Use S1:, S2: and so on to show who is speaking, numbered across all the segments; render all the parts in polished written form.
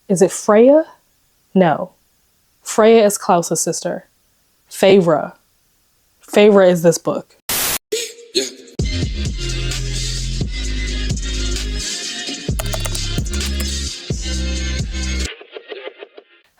S1: Is it Freya? No. Freya is Klaus's sister. Feyre. Feyre is this book.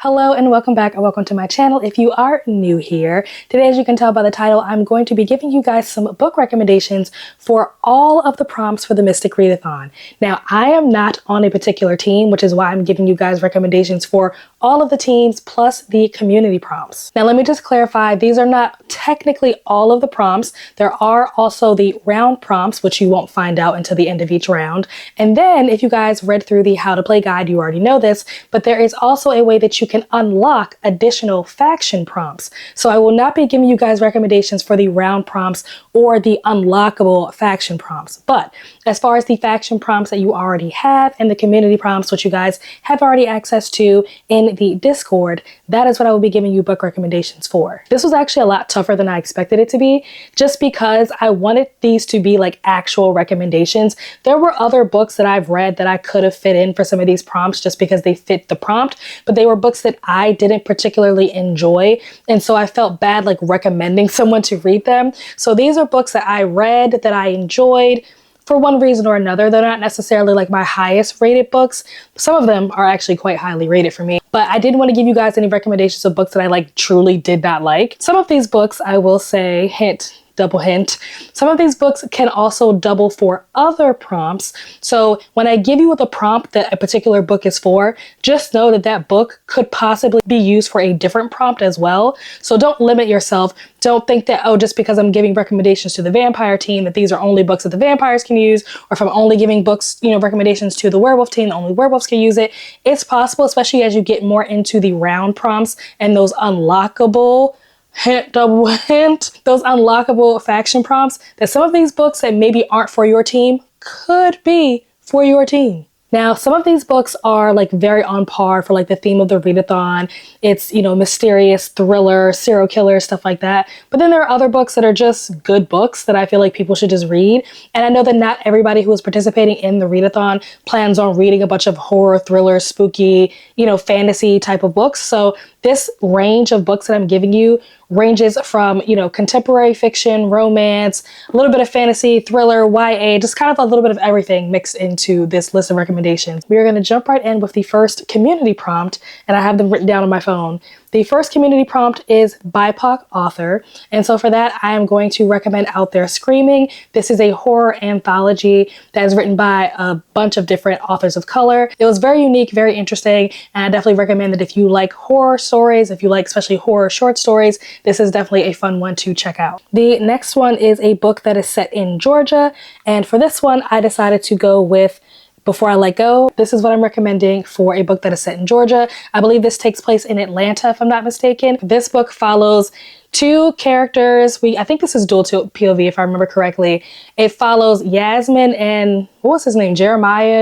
S1: Hello and welcome back and welcome to my channel. If you are new here, today, as you can tell by the title, I'm going to be giving you guys some book recommendations for all of the prompts for the Mystic Readathon. Now, I am not on a particular team, which is why I'm giving you guys recommendations for all of the teams plus the community prompts. Now, let me just clarify, these are not technically all of the prompts. There are also the round prompts, which you won't find out until the end of each round. And then if you guys read through the how to play guide, you already know this, but there is also a way that you can unlock additional faction prompts. So I will not be giving you guys recommendations for the round prompts or the unlockable faction prompts. But as far as the faction prompts that you already have and the community prompts, which you guys have already access to in the Discord, that is what I will be giving you book recommendations for. This was actually a lot tougher than I expected it to be, just because I wanted these to be like actual recommendations. There were other books that I've read that I could have fit in for some of these prompts just because they fit the prompt, but they were books that I didn't particularly enjoy. And so I felt bad like recommending someone to read them. So these are books that I read that I enjoyed for one reason or another. They're not necessarily like my highest rated books. Some of them are actually quite highly rated for me, but I didn't want to give you guys any recommendations of books that I like truly did not like. Some of these books, I will say, double hint, some of these books can also double for other prompts. So when I give you the prompt that a particular book is for, just know that that book could possibly be used for a different prompt as well. So don't limit yourself. Don't think that, oh, just because I'm giving recommendations to the vampire team, that these are only books that the vampires can use, or if I'm only giving books, recommendations to the werewolf team, only werewolves can use it. It's possible, especially as you get more into the round prompts and those unlockable double hint, those unlockable faction prompts, that some of these books that maybe aren't for your team could be for your team. Now, some of these books are like very on par for like the theme of the readathon. It's, mysterious, thriller, serial killer, stuff like that. But then there are other books that are just good books that I feel like people should just read. And I know that not everybody who is participating in the readathon plans on reading a bunch of horror, thriller, spooky, fantasy type of books. So this range of books that I'm giving you ranges from, contemporary fiction, romance, a little bit of fantasy, thriller, YA, just kind of a little bit of everything mixed into this list of recommendations. We are going to jump right in with the first community prompt, and I have them written down on my phone. The first community prompt is BIPOC author. And so for that, I am going to recommend Out There Screaming. This is a horror anthology that is written by a bunch of different authors of color. It was very unique, very interesting. And I definitely recommend that if you like horror stories, if you like especially horror short stories, this is definitely a fun one to check out. The next one is a book that is set in Georgia. And for this one, I decided to go with Before I Let Go. This is what I'm recommending for a book that is set in Georgia. I believe this takes place in Atlanta, if I'm not mistaken. This book follows two characters. I think this is dual POV, if I remember correctly. It follows Yasmin and, what was his name? Jedediah.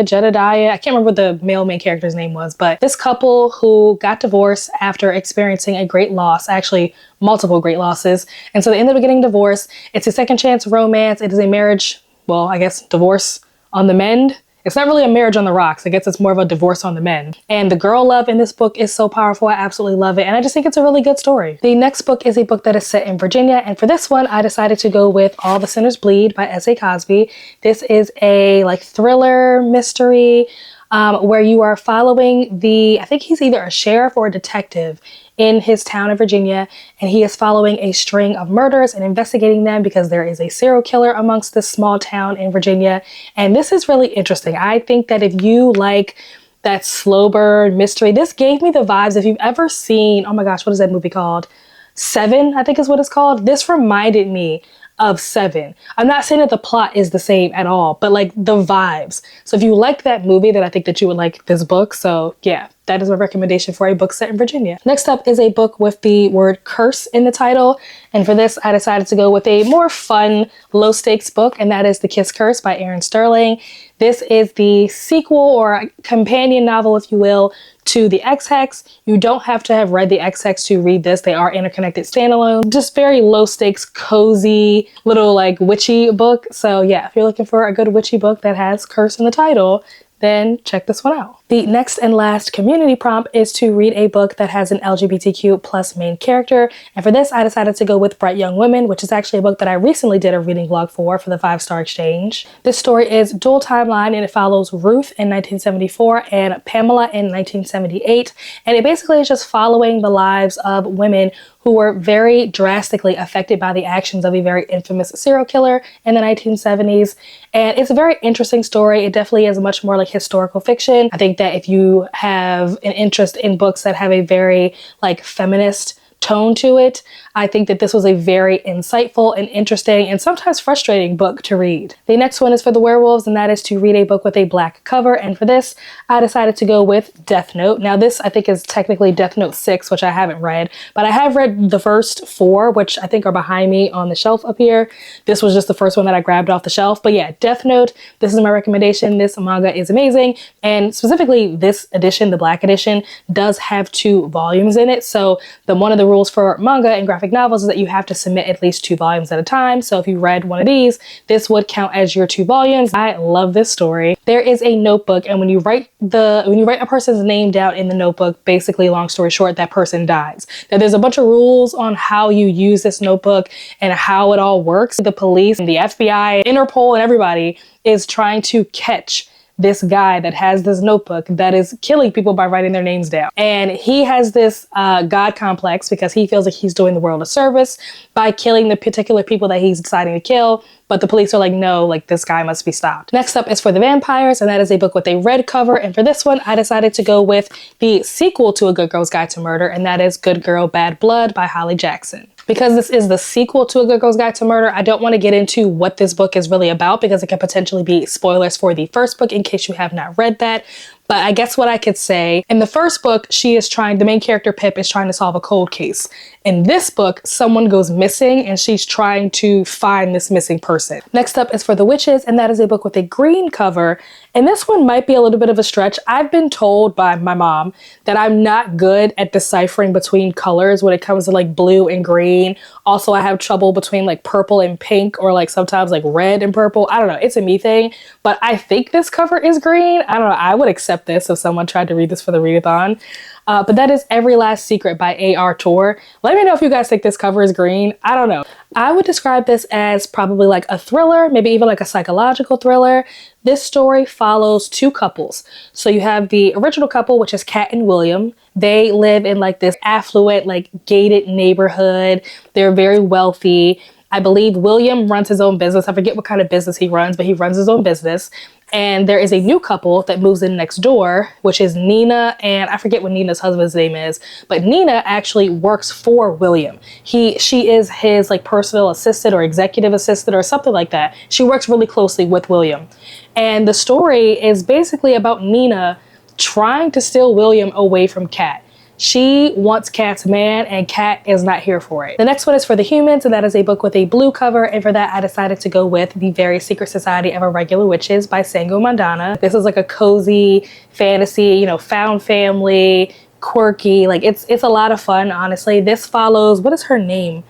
S1: I can't remember what the male main character's name was, but this couple who got divorced after experiencing a great loss, actually multiple great losses. And so they ended up getting divorced. It's a second chance romance. It is a marriage, well, I guess divorce on the mend. It's not really a marriage on the rocks. I guess it's more of a divorce on the mend. And the girl love in this book is so powerful. I absolutely love it. And I just think it's a really good story. The next book is a book that is set in Virginia. And for this one, I decided to go with All the Sinners Bleed by S.A. Cosby. This is a thriller mystery where you are following I think he's either a sheriff or a detective in his town of Virginia, and he is following a string of murders and investigating them because there is a serial killer amongst this small town in Virginia. And this is really interesting. I think that if you like that slow burn mystery, this gave me the vibes. If you've ever seen, oh my gosh, what is that movie called? Seven, I think is what it's called. This reminded me of Seven. I'm not saying that the plot is the same at all, but like the vibes. So if you like that movie, then I think that you would like this book. So yeah, that is my recommendation for a book set in Virginia. Next up is a book with the word curse in the title. And for this, I decided to go with a more fun, low stakes book, and that is The Kiss Curse by Aaron Sterling. This is the sequel or companion novel, if you will, to the X-Hex. You don't have to have read the X-Hex to read this. They are interconnected standalone, just very low stakes, cozy, little witchy book. So yeah, if you're looking for a good witchy book that has curse in the title, then check this one out. The next and last community prompt is to read a book that has an LGBTQ plus main character. And for this, I decided to go with Bright Young Women, which is actually a book that I recently did a reading vlog for the 5-star exchange. This story is dual timeline and it follows Ruth in 1974 and Pamela in 1978. And it basically is just following the lives of women who were very drastically affected by the actions of a very infamous serial killer in the 1970s. And it's a very interesting story. It definitely is much more like historical fiction. I think that if you have an interest in books that have a very like feminist tone to it, I think that this was a very insightful and interesting and sometimes frustrating book to read. The next one is for the werewolves, and that is to read a book with a black cover. And for this, I decided to go with Death Note. Now this I think is technically Death Note 6, which I haven't read, but I have read the first 4, which I think are behind me on the shelf up here. This was just the first one that I grabbed off the shelf. But yeah, Death Note, this is my recommendation. This manga is amazing. And specifically this edition, the black edition, does have 2 volumes in it. So one of the rules for manga and graphic novels is that you have to submit at least 2 volumes at a time. So if you read one of these, this would count as your 2 volumes. I love this story. There is a notebook, and when you write a person's name down in the notebook, basically, long story short, that person dies. Now there's a bunch of rules on how you use this notebook and how it all works. The police and the FBI, Interpol, and everybody is trying to catch this guy that has this notebook that is killing people by writing their names down. And he has this God complex because he feels like he's doing the world a service by killing the particular people that he's deciding to kill. But the police are like, no, like this guy must be stopped. Next up is for the vampires, and that is a book with a red cover. And for this one, I decided to go with the sequel to A Good Girl's Guide to Murder, and that is Good Girl, Bad Blood by Holly Jackson. Because this is the sequel to A Good Girl's Guide to Murder, I don't want to get into what this book is really about because it could potentially be spoilers for the first book in case you have not read that. But I guess what I could say, in the first book, the main character Pip is trying to solve a cold case. In this book, someone goes missing and she's trying to find this missing person. Next up is for the witches, and that is a book with a green cover. And this one might be a little bit of a stretch. I've been told by my mom that I'm not good at deciphering between colors when it comes to like blue and green. Also, I have trouble between like purple and pink, or like sometimes like red and purple. I don't know, it's a me thing, but I think this cover is green. I don't know, I would accept this if someone tried to read this for the readathon. But that is Every Last Secret by A.R. Tor. Let me know if you guys think this cover is green. I don't know. I would describe this as probably like a thriller, maybe even like a psychological thriller. This story follows 2 couples. So you have the original couple, which is Kat and William. They live in like this affluent, like gated neighborhood. They're very wealthy. I believe William runs his own business. I forget what kind of business he runs, but he runs his own business. And there is a new couple that moves in next door, which is Nina, and I forget what Nina's husband's name is, but Nina actually works for William. She is his like personal assistant or executive assistant or something like that. She works really closely with William. And the story is basically about Nina trying to steal William away from Kat. She wants Kat's man and Kat is not here for it. The next one is for the humans, and that is a book with a blue cover. And for that, I decided to go with The Very Secret Society of Irregular Witches by Sango Mandana. This is like a cozy fantasy, you know, found family, quirky. Like it's a lot of fun, honestly. This follows, what is her name?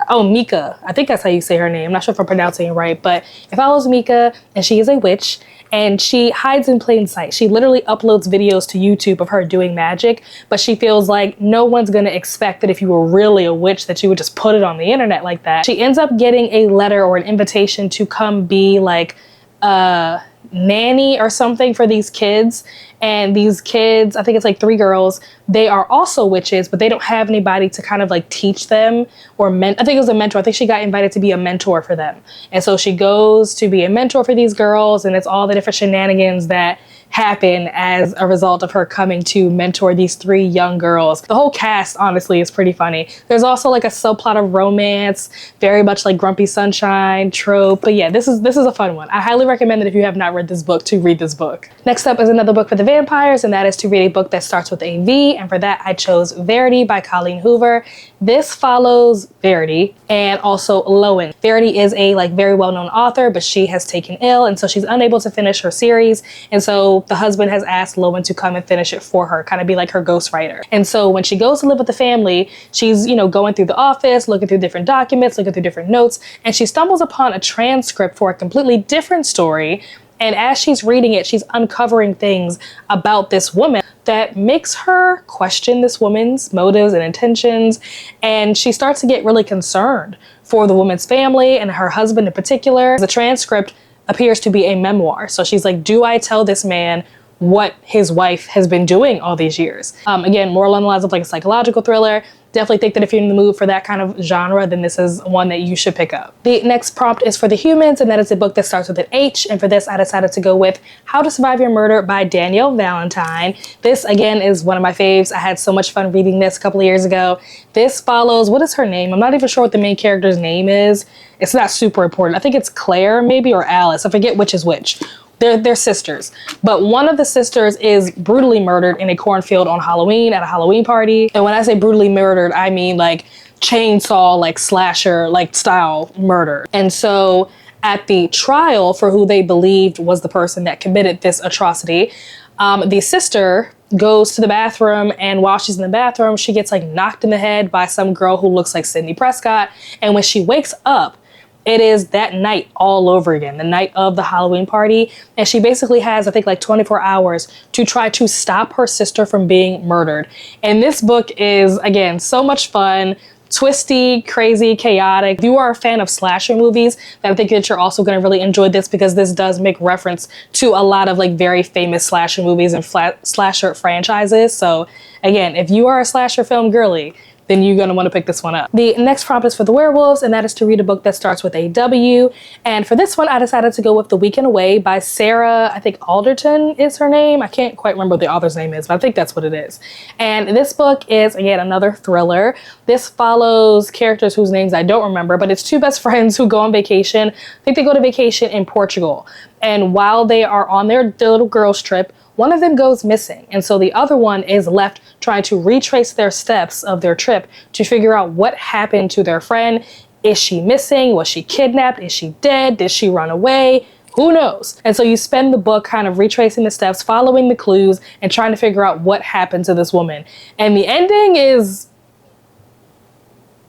S1: Oh, Mika. I think that's how you say her name. I'm not sure if I'm pronouncing it right, but it follows Mika, and she is a witch. And she hides in plain sight. She literally uploads videos to YouTube of her doing magic, but she feels like no one's gonna expect that if you were really a witch that you would just put it on the internet like that. She ends up getting a letter or an invitation to come be like a nanny or something for these kids. And these kids, I think it's like 3 girls, they are also witches, but they don't have anybody to kind of like teach them or I think it was a mentor. I think she got invited to be a mentor for them. And so she goes to be a mentor for these girls, and it's all the different shenanigans that happen as a result of her coming to mentor these 3 young girls. The whole cast, honestly, is pretty funny. There's also like a subplot of romance, very much like Grumpy Sunshine trope. But yeah, this is a fun one. I highly recommend that if you have not read this book, to read this book. Next up is another book for the vampires, and that is to read a book that starts with a V. And for that, I chose Verity by Colleen Hoover. This follows Verity and also Lowen. Verity is a like very well-known author, but she has taken ill, and so she's unable to finish her series. And so the husband has asked Lowen to come and finish it for her, kind of be like her ghostwriter. And so when she goes to live with the family, she's, you know, going through the office, looking through different documents, looking through different notes, and she stumbles upon a transcript for a completely different story. And as she's reading it, she's uncovering things about this woman that makes her question this woman's motives and intentions. And she starts to get really concerned for the woman's family and her husband in particular. The transcript appears to be a memoir. So she's like, do I tell this man what his wife has been doing all these years? Again, more along the lines of like a psychological thriller. Definitely think that if you're in the mood for that kind of genre, then this is one that you should pick up. The next prompt is for the humans, and that is a book that starts with an H. And for this, I decided to go with How to Survive Your Murder by Danielle Valentine. This, again, is one of my faves. I had so much fun reading this a couple of years ago. This follows, what is her name? I'm not even sure what the main character's name is. It's not super important. I think it's Claire, maybe, or Alice. I forget which is which. They're sisters, but one of the sisters is brutally murdered in a cornfield on Halloween at a Halloween party. And when I say brutally murdered, I mean like chainsaw, like slasher, like style murder. And so at the trial for who they believed was the person that committed this atrocity, the sister goes to the bathroom, and while she's in the bathroom, she gets like knocked in the head by some girl who looks like Sidney Prescott. And when she wakes up, it is that night all over again, the night of the Halloween party. And she basically has, I think, like 24 hours to try to stop her sister from being murdered. And this book is, again, so much fun, twisty, crazy, chaotic. If you are a fan of slasher movies, then I think that you're also going to really enjoy this, because this does make reference to a lot of like very famous slasher movies and slasher franchises. So again, if you are a slasher film girly, then you're going to want to pick this one up. The next prompt is for the werewolves, and that is to read a book that starts with a W. And for this one, I decided to go with The Weekend Away by Sarah, I think Alderton is her name. I can't quite remember what the author's name is, but I think that's what it is. And this book is, again, another thriller. This follows characters whose names I don't remember, but it's two best friends who go on vacation. I think they go to vacation in Portugal. And while they are on their little girls' trip, one of them goes missing. And so the other one is left trying to retrace their steps of their trip to figure out what happened to their friend. Is she missing? Was she kidnapped? Is she dead? Did she run away? Who knows? And so you spend the book kind of retracing the steps, following the clues, and trying to figure out what happened to this woman. And the ending is...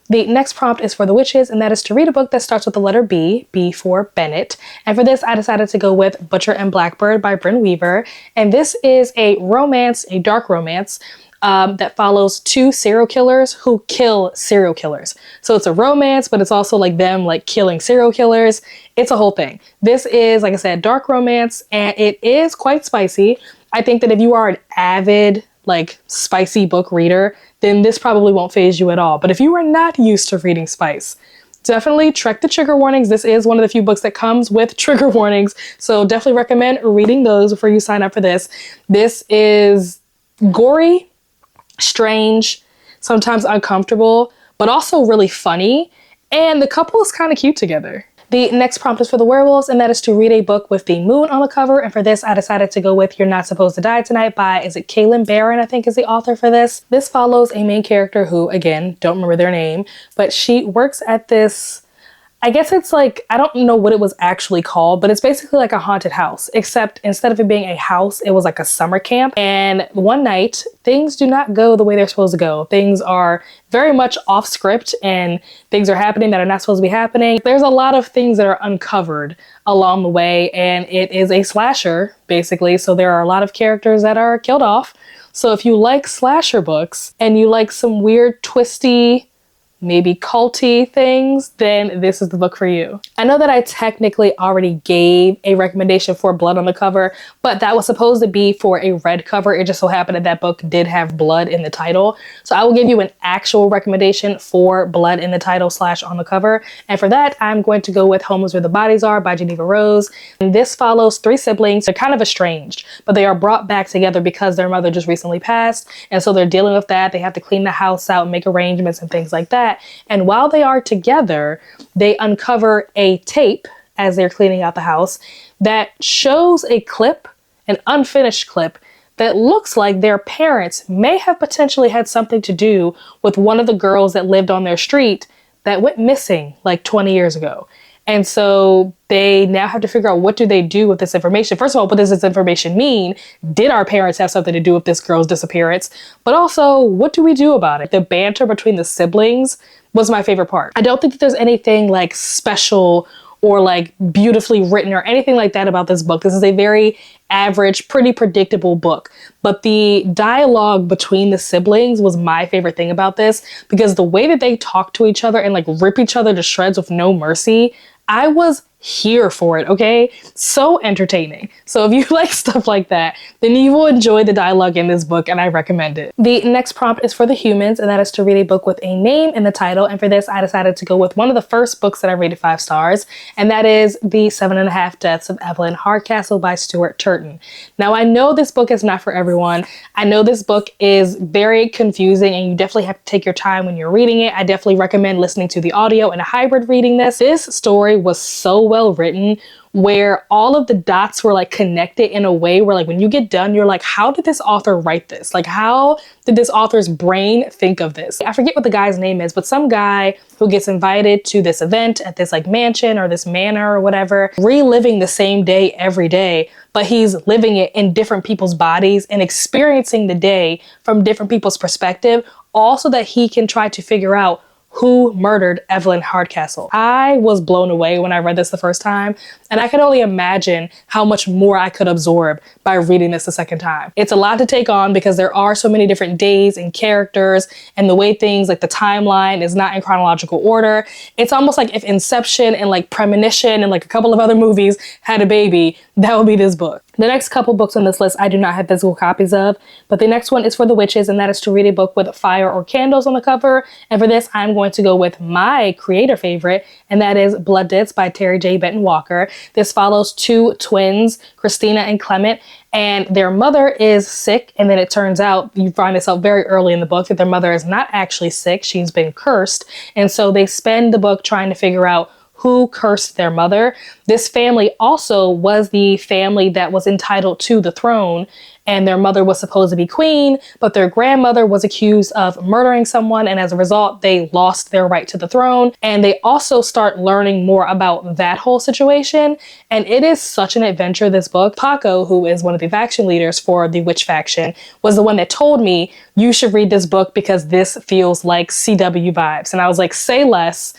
S1: The next prompt is for the witches, and that is to read a book that starts with the letter B, B for Bennett. And for this, I decided to go with Butcher and Blackbird by Bryn Weaver. And this is a romance, a dark romance, that follows two serial killers who kill serial killers. So it's a romance, but it's also like them like killing serial killers. It's a whole thing. This is, like I said, dark romance, and it is quite spicy. I think that if you are an avid like spicy book reader, then this probably won't faze you at all. But if you are not used to reading spice, definitely check the trigger warnings. This is one of the few books that comes with trigger warnings, so definitely recommend reading those before you sign up for this. This is gory, strange, sometimes uncomfortable, but also really funny, and the couple is kind of cute together. The next prompt is for the werewolves, and that is to read a book with the moon on the cover. And for this, I decided to go with You're Not Supposed to Die Tonight by, is it Kaylin Barron, I think is the author for this. This follows a main character who, again, don't remember their name, but she works at this, I guess it's like, I don't know what it was actually called, but it's basically like a haunted house, except instead of it being a house, it was like a summer camp. And one night, things do not go the way they're supposed to go. Things are very much off script, and things are happening that are not supposed to be happening. There's a lot of things that are uncovered along the way, and it is a slasher, basically. So there are a lot of characters that are killed off. So if you like slasher books and you like some weird, twisty, maybe culty things, then this is the book for you. I know that I technically already gave a recommendation for Blood on the Cover, but that was supposed to be for a red cover. It just so happened that that book did have blood in the title. So I will give you an actual recommendation for blood in the title / on the cover. And for that, I'm going to go with Home is Where the Bodies Are by Geneva Rose. And this follows three siblings. They're kind of estranged, but they are brought back together because their mother just recently passed. And so they're dealing with that. They have to clean the house out, make arrangements and things like that. And while they are together, they uncover a tape as they're cleaning out the house that shows a clip, an unfinished clip, that looks like their parents may have potentially had something to do with one of the girls that lived on their street that went missing like 20 years ago. And so they now have to figure out, what do they do with this information? First of all, what does this information mean? Did our parents have something to do with this girl's disappearance? But also, what do we do about it? The banter between the siblings was my favorite part. I don't think that there's anything like special or like beautifully written or anything like that about this book. This is a very average, pretty predictable book. But the dialogue between the siblings was my favorite thing about this, because the way that they talk to each other and like rip each other to shreds with no mercy, I was here for it, okay? So entertaining. So if you like stuff like that, then you will enjoy the dialogue in this book, and I recommend it. The next prompt is for the humans, and that is to read a book with a name in the title. And for this, I decided to go with one of the first books that I rated 5 stars, and that is The 7.5 Deaths of Evelyn Hardcastle by Stuart Turton. Now, I know this book is not for everyone. I know this book is very confusing, and you definitely have to take your time when you're reading it. I definitely recommend listening to the audio and a hybrid reading this. This story was so well written, where all of the dots were like connected in a way where like when you get done, you're like, how did this author write this? Like, how did this author's brain think of this? I forget what the guy's name is, but some guy who gets invited to this event at this like mansion or this manor or whatever, reliving the same day every day, but he's living it in different people's bodies and experiencing the day from different people's perspective, all so that he can try to figure out who murdered Evelyn Hardcastle. I was blown away when I read this the first time, and I could only imagine how much more I could absorb by reading this the second time. It's a lot to take on because there are so many different days and characters, and the way things like the timeline is not in chronological order. It's almost like if Inception and like Premonition and like a couple of other movies had a baby, that would be this book. The next couple books on this list I do not have physical copies of, but the next one is for the witches, and that is to read a book with fire or candles on the cover. And for this, I'm going to go with my creator favorite, and that is Blood Debts by Terry J. Benton Walker. This follows 2 twins, Christina and Clement, and their mother is sick. And then it turns out, you find this out very early in the book, that their mother is not actually sick. She's been cursed. And so they spend the book trying to figure out who cursed their mother. This family also was the family that was entitled to the throne, and their mother was supposed to be queen, but their grandmother was accused of murdering someone, and as a result, they lost their right to the throne. And they also start learning more about that whole situation, and it is such an adventure, this book. Paco, who is one of the faction leaders for the witch faction, was the one that told me, you should read this book because this feels like CW vibes. And I was like, say less.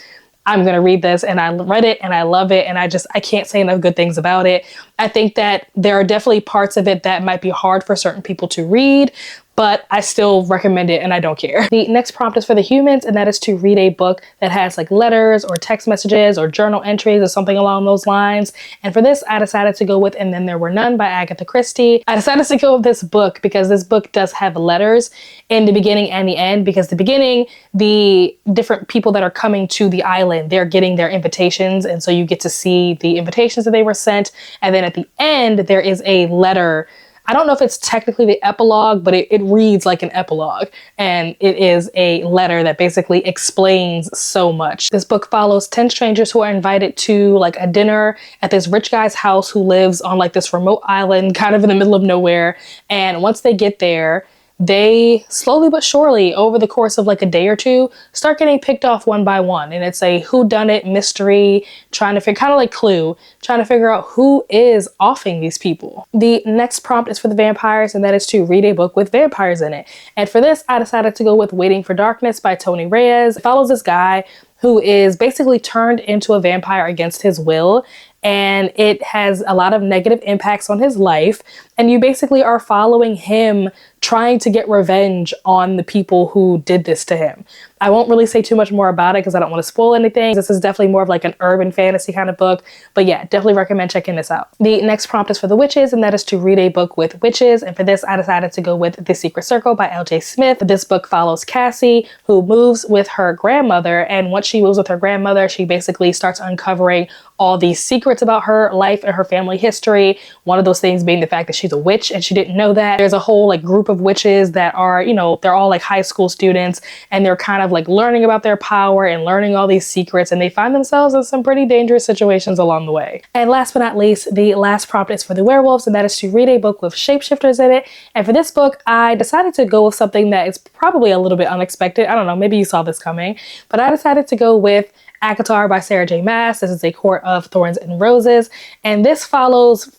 S1: I'm going to read this. And I read it and I love it. And I can't say enough good things about it. I think that there are definitely parts of it that might be hard for certain people to read, but I still recommend it and I don't care. The next prompt is for the humans, and that is to read a book that has like letters or text messages or journal entries or something along those lines. And for this, I decided to go with And Then There Were None by Agatha Christie. I decided to go with this book because this book does have letters in the beginning and the end, because the beginning, the different people that are coming to the island, they're getting their invitations. And so you get to see the invitations that they were sent. And then at the end, there is a letter. I don't know if it's technically the epilogue, but it reads like an epilogue. And it is a letter that basically explains so much. This book follows 10 strangers who are invited to like a dinner at this rich guy's house who lives on like this remote island kind of in the middle of nowhere. And once they get there, they slowly but surely over the course of like a day or two start getting picked off one by one. And it's a whodunit mystery, trying to figure, kind of like Clue, trying to figure out who is offing these people. The next prompt is for the vampires, and that is to read a book with vampires in it. And for this, I decided to go with Waiting for Darkness by Tony Reyes. It follows this guy who is basically turned into a vampire against his will. And it has a lot of negative impacts on his life. And you basically are following him trying to get revenge on the people who did this to him. I won't really say too much more about it because I don't want to spoil anything. This is definitely more of like an urban fantasy kind of book. But yeah, definitely recommend checking this out. The next prompt is for the witches, and that is to read a book with witches. And for this, I decided to go with The Secret Circle by L.J. Smith. This book follows Cassie, who moves with her grandmother. And once she moves with her grandmother, she basically starts uncovering all these secrets about her life and her family history. One of those things being the fact that she's a witch and she didn't know that. There's a whole like group of witches that are, you know, they're all like high school students, and they're kind of like learning about their power and learning all these secrets, and they find themselves in some pretty dangerous situations along the way. And last but not least, the last prompt is for the werewolves, and that is to read a book with shapeshifters in it. And for this book, I decided to go with something that is probably a little bit unexpected. I don't know, maybe you saw this coming, but I decided to go with Akatar by Sarah J. Maas. This is A Court of Thorns and Roses, and this follows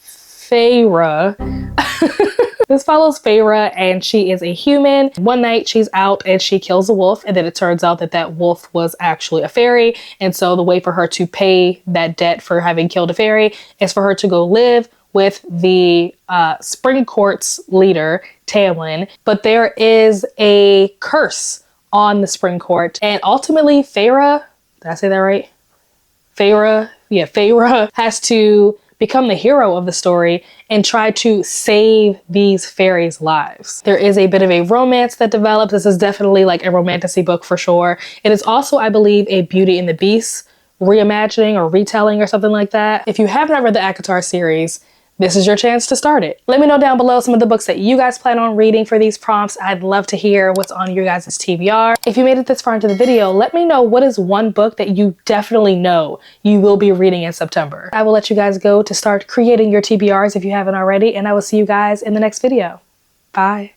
S1: Feyre. This follows Feyre, and she is a human. One night she's out and she kills a wolf, and then it turns out that that wolf was actually a fairy. And so the way for her to pay that debt for having killed a fairy is for her to go live with the Spring Court's leader, Tamlin. But there is a curse on the Spring Court, and ultimately Feyre, did I say that right? Feyre has to become the hero of the story and try to save these fairies' lives. There is a bit of a romance that develops. This is definitely like a romantasy book for sure. It is also, I believe, a Beauty and the Beast reimagining or retelling or something like that. If you have not read the ACOTAR series, this is your chance to start it. Let me know down below some of the books that you guys plan on reading for these prompts. I'd love to hear what's on your guys' TBR. If you made it this far into the video, let me know what is one book that you definitely know you will be reading in September. I will let you guys go to start creating your TBRs if you haven't already, and I will see you guys in the next video. Bye.